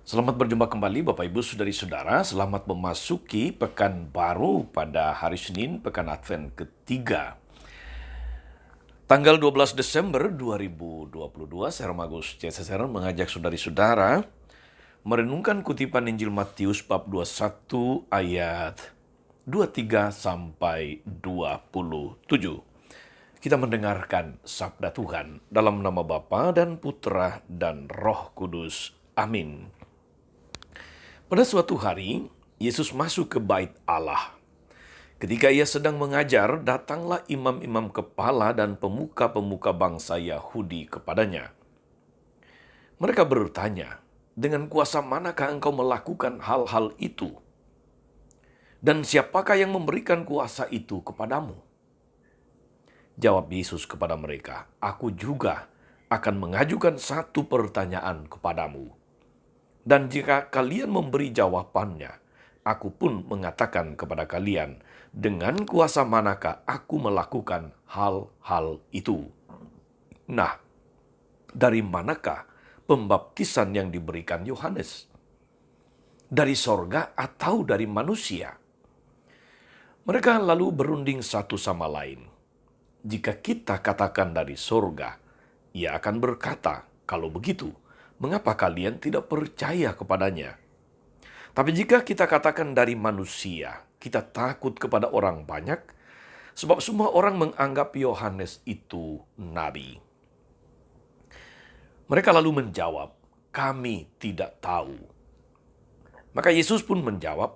Selamat berjumpa kembali Bapak Ibu Saudari-saudara. Selamat memasuki pekan baru pada hari Senin, pekan Advent ketiga. Tanggal 12 Desember 2022, saya Romagus CSSR mengajak saudari-saudara merenungkan kutipan Injil Matius bab 21 ayat 23 sampai 27. Kita mendengarkan sabda Tuhan dalam nama Bapa dan Putra dan Roh Kudus. Amin. Pada suatu hari, Yesus masuk ke bait Allah. Ketika ia sedang mengajar, datanglah imam-imam kepala dan pemuka-pemuka bangsa Yahudi kepadanya. Mereka bertanya, "Dengan kuasa manakah engkau melakukan hal-hal itu? Dan siapakah yang memberikan kuasa itu kepadamu?" Jawab Yesus kepada mereka, "Aku juga akan mengajukan satu pertanyaan kepadamu. Dan jika kalian memberi jawabannya, aku pun mengatakan kepada kalian, dengan kuasa manakah aku melakukan hal-hal itu. Nah, dari manakah pembaptisan yang diberikan Yohanes? Dari sorga atau dari manusia?" Mereka lalu berunding satu sama lain. "Jika kita katakan dari sorga, ia akan berkata, 'Kalau begitu, mengapa kalian tidak percaya kepadanya?' Tapi jika kita katakan dari manusia, kita takut kepada orang banyak, sebab semua orang menganggap Yohanes itu nabi." Mereka lalu menjawab, "Kami tidak tahu." Maka Yesus pun menjawab,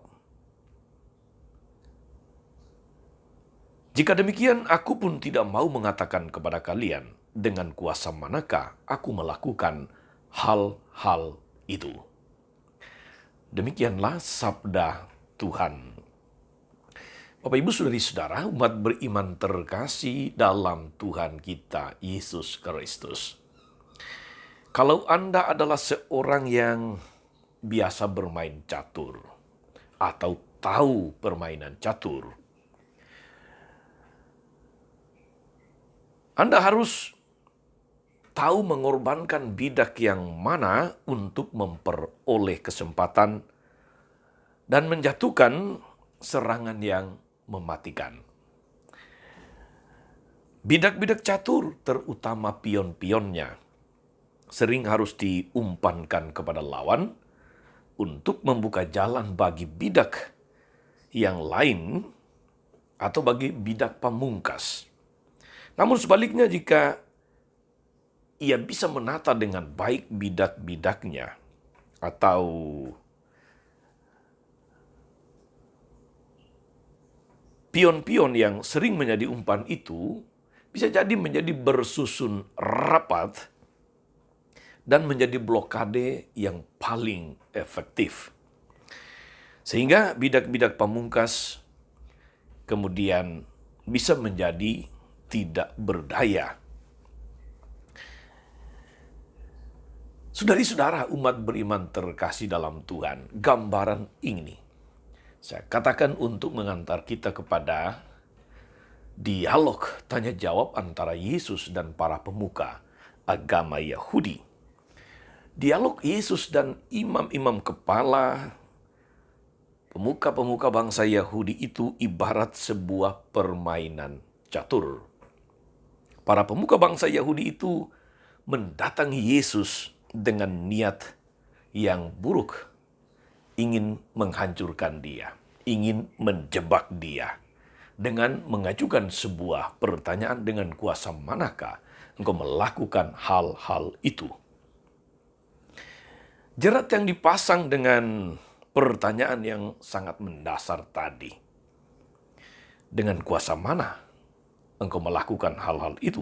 "Jika demikian, aku pun tidak mau mengatakan kepada kalian, dengan kuasa manakah aku melakukan hal-hal itu." Demikianlah sabda Tuhan. Bapak Ibu Saudari-saudara, umat beriman terkasih dalam Tuhan kita Yesus Kristus. Kalau Anda adalah seorang yang biasa bermain catur atau tahu permainan catur, Anda harus tahu mengorbankan bidak yang mana untuk memperoleh kesempatan dan menjatuhkan serangan yang mematikan. Bidak-bidak catur, terutama pion-pionnya, sering harus diumpankan kepada lawan untuk membuka jalan bagi bidak yang lain atau bagi bidak pamungkas. Namun sebaliknya, jika ia bisa menata dengan baik bidak-bidaknya atau pion-pion yang sering menjadi umpan itu, bisa jadi menjadi bersusun rapat dan menjadi blokade yang paling efektif. Sehingga bidak-bidak pamungkas kemudian bisa menjadi tidak berdaya. Saudari-saudara, umat beriman terkasih dalam Tuhan, gambaran ini saya katakan untuk mengantar kita kepada dialog tanya jawab antara Yesus dan para pemuka agama Yahudi. Dialog Yesus dan imam-imam kepala pemuka-pemuka bangsa Yahudi itu ibarat sebuah permainan catur. Para pemuka bangsa Yahudi itu mendatangi Yesus dengan niat yang buruk, ingin menghancurkan dia, ingin menjebak dia, dengan mengajukan sebuah pertanyaan, dengan kuasa manakah engkau melakukan hal-hal itu? Jerat yang dipasang dengan pertanyaan yang sangat mendasar tadi, dengan kuasa mana engkau melakukan hal-hal itu?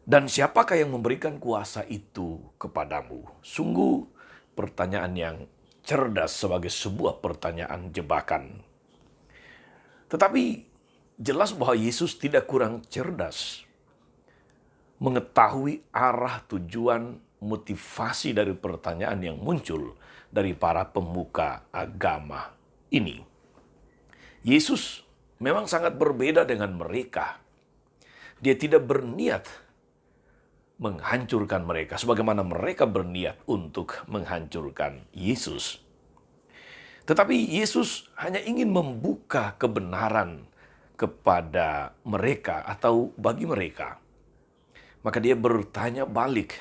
Dan siapakah yang memberikan kuasa itu kepadamu? Sungguh pertanyaan yang cerdas sebagai sebuah pertanyaan jebakan. Tetapi jelas bahwa Yesus tidak kurang cerdas mengetahui arah, tujuan, motivasi dari pertanyaan yang muncul dari para pemuka agama ini. Yesus memang sangat berbeda dengan mereka. Dia tidak berniat menghancurkan mereka, sebagaimana mereka berniat untuk menghancurkan Yesus. Tetapi Yesus hanya ingin membuka kebenaran kepada mereka atau bagi mereka. Maka dia bertanya balik.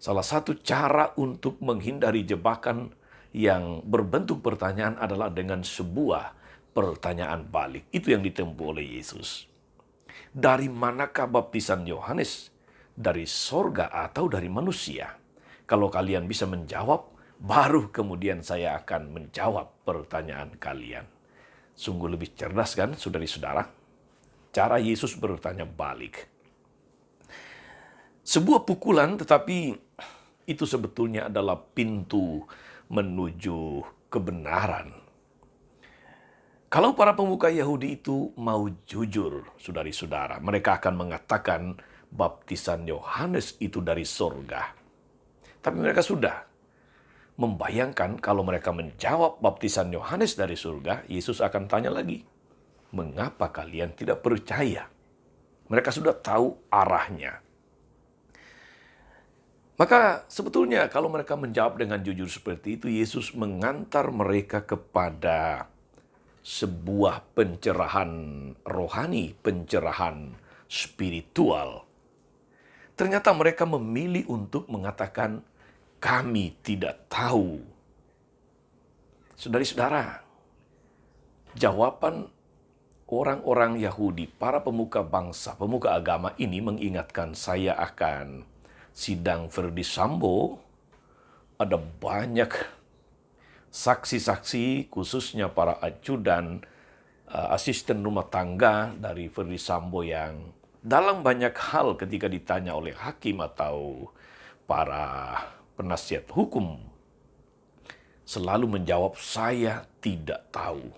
Salah satu cara untuk menghindari jebakan yang berbentuk pertanyaan adalah dengan sebuah pertanyaan balik. Itu yang ditempuh oleh Yesus. Dari manakah baptisan Yohanes? Dari sorga atau dari manusia? Kalau kalian bisa menjawab, baru kemudian saya akan menjawab pertanyaan kalian. Sungguh lebih cerdas kan, saudari-saudara? Cara Yesus bertanya balik. Sebuah pukulan, tetapi itu sebetulnya adalah pintu menuju kebenaran. Kalau para pemuka Yahudi itu mau jujur, saudari-saudara, mereka akan mengatakan baptisan Yohanes itu dari sorga. Tapi mereka sudah membayangkan kalau mereka menjawab baptisan Yohanes dari surga, Yesus akan tanya lagi, mengapa kalian tidak percaya? Mereka sudah tahu arahnya. Maka sebetulnya kalau mereka menjawab dengan jujur seperti itu, Yesus mengantar mereka kepada sebuah pencerahan rohani, pencerahan spiritual. Ternyata mereka memilih untuk mengatakan, kami tidak tahu. Saudari-saudara, jawaban orang-orang Yahudi, para pemuka bangsa, pemuka agama ini mengingatkan saya akan sidang Verdi Sambo. Ada banyak saksi-saksi, khususnya para ajudan, asisten rumah tangga dari Verdi Sambo yang dalam banyak hal ketika ditanya oleh hakim atau para penasihat hukum selalu menjawab, saya tidak tahu.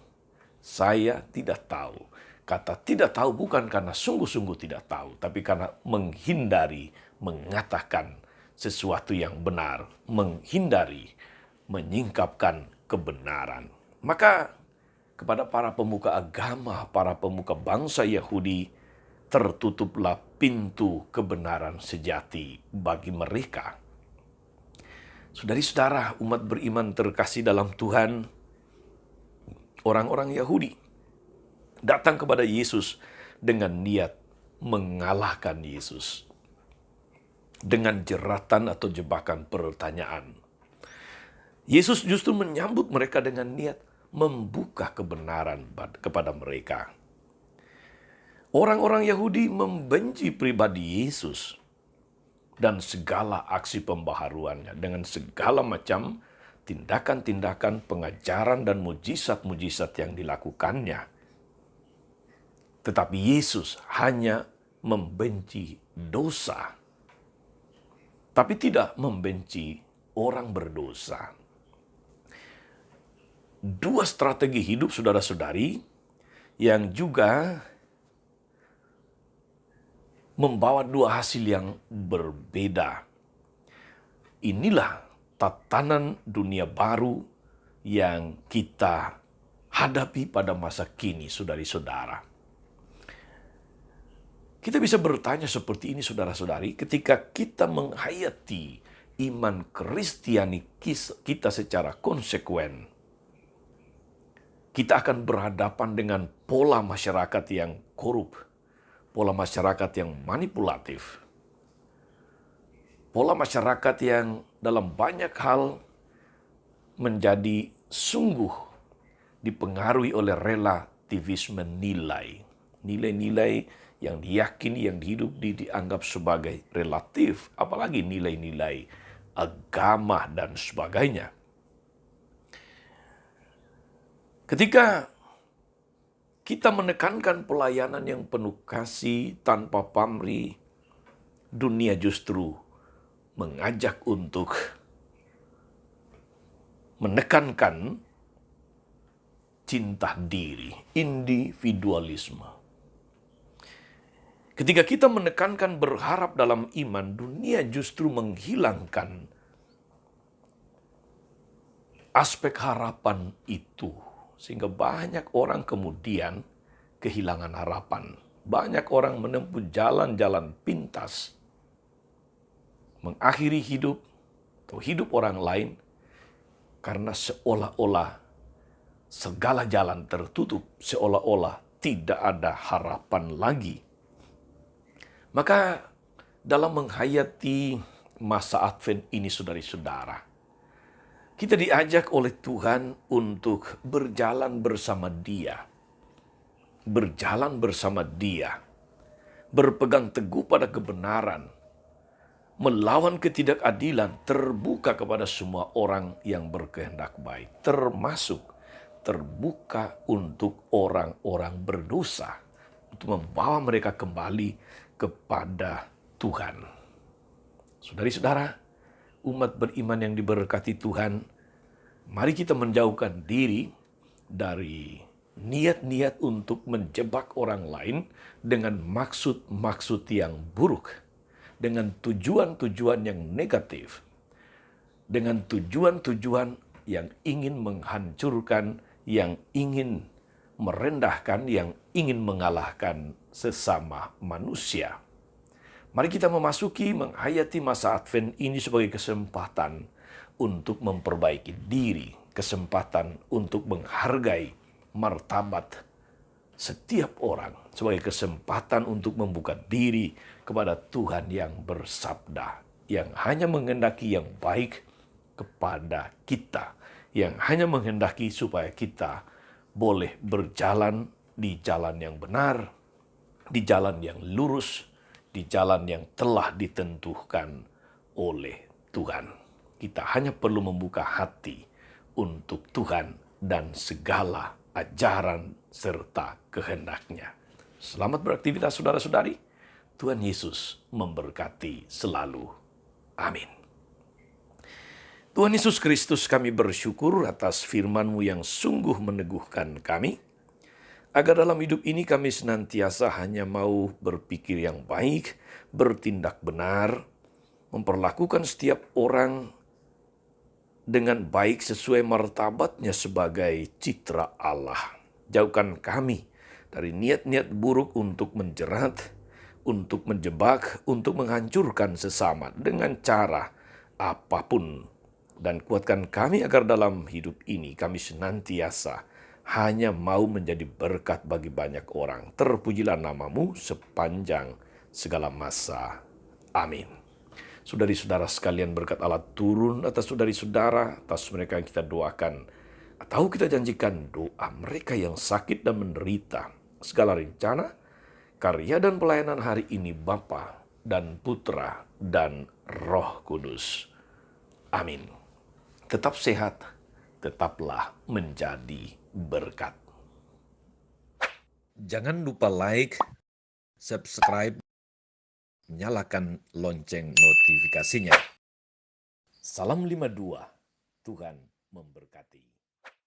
Saya tidak tahu. Kata tidak tahu bukan karena sungguh-sungguh tidak tahu, tapi karena menghindari mengatakan sesuatu yang benar, menghindari menyingkapkan kebenaran. Maka kepada para pemuka agama, para pemuka bangsa Yahudi, tertutuplah pintu kebenaran sejati bagi mereka. Saudari-saudara, umat beriman terkasih dalam Tuhan, orang-orang Yahudi datang kepada Yesus dengan niat mengalahkan Yesus. Dengan jeratan atau jebakan pertanyaan. Yesus justru menyambut mereka dengan niat membuka kebenaran kepada mereka. Orang-orang Yahudi membenci pribadi Yesus dan segala aksi pembaharuannya dengan segala macam tindakan-tindakan pengajaran dan mujizat-mujizat yang dilakukannya. Tetapi Yesus hanya membenci dosa, tapi tidak membenci orang berdosa. Dua strategi hidup, saudara-saudari, yang juga membawa dua hasil yang berbeda. Inilah tatanan dunia baru yang kita hadapi pada masa kini, saudari-saudara. Kita bisa bertanya seperti ini, saudara-saudari, ketika kita menghayati iman Kristiani kita secara konsekuen, kita akan berhadapan dengan pola masyarakat yang korup, pola masyarakat yang manipulatif, pola masyarakat yang dalam banyak hal menjadi sungguh dipengaruhi oleh relativisme nilai. Nilai-nilai yang diyakini, yang dianggap sebagai relatif, apalagi nilai-nilai agama dan sebagainya. Ketika kita menekankan pelayanan yang penuh kasih tanpa pamrih, dunia justru mengajak untuk menekankan cinta diri, individualisme. Ketika kita menekankan berharap dalam iman, dunia justru menghilangkan aspek harapan itu. Sehingga banyak orang kemudian kehilangan harapan. Banyak orang menempuh jalan-jalan pintas. mengakhiri hidup atau hidup orang lain karena seolah-olah segala jalan tertutup, seolah-olah tidak ada harapan lagi. Maka dalam menghayati masa Advent ini, saudari-saudara, kita diajak oleh Tuhan untuk berjalan bersama Dia. Berjalan bersama Dia. Berpegang teguh pada kebenaran. Melawan ketidakadilan, terbuka kepada semua orang yang berkehendak baik. Termasuk terbuka untuk orang-orang berdosa, untuk membawa mereka kembali kepada Tuhan. Saudari-saudara, umat beriman yang diberkati Tuhan, mari kita menjauhkan diri dari niat-niat untuk menjebak orang lain dengan maksud-maksud yang buruk, dengan tujuan-tujuan yang negatif, dengan tujuan-tujuan yang ingin menghancurkan, yang ingin merendahkan, yang ingin mengalahkan sesama manusia. Mari kita menghayati masa Advent ini sebagai kesempatan untuk memperbaiki diri, kesempatan untuk menghargai martabat setiap orang, sebagai kesempatan untuk membuka diri kepada Tuhan yang bersabda, yang hanya menghendaki yang baik kepada kita, yang hanya menghendaki supaya kita boleh berjalan di jalan yang benar, di jalan yang lurus, di jalan yang telah ditentukan oleh Tuhan. Kita hanya perlu membuka hati untuk Tuhan dan segala ajaran serta kehendak-Nya. Selamat beraktivitas, saudara-saudari. Tuhan Yesus memberkati selalu. Amin. Tuhan Yesus Kristus, kami bersyukur atas firman-Mu yang sungguh meneguhkan kami, agar dalam hidup ini kami senantiasa hanya mau berpikir yang baik, bertindak benar, memperlakukan setiap orang dengan baik sesuai martabatnya sebagai citra Allah. Jauhkan kami dari niat-niat buruk untuk menjerat, untuk menjebak, untuk menghancurkan sesama dengan cara apapun. Dan kuatkan kami agar dalam hidup ini kami senantiasa hanya mau menjadi berkat bagi banyak orang. Terpujilah nama-Mu sepanjang segala masa. Amin. Saudari-saudara sekalian, berkat Allah turun atas saudari-saudara, atas mereka yang kita doakan, atau kita janjikan doa mereka yang sakit dan menderita. Segala rencana, karya dan pelayanan hari ini Bapa dan Putra dan Roh Kudus. Amin. Tetap sehat, tetaplah menjadi berkat. Jangan lupa like, subscribe, nyalakan lonceng notifikasinya. Salam 52, Tuhan memberkati.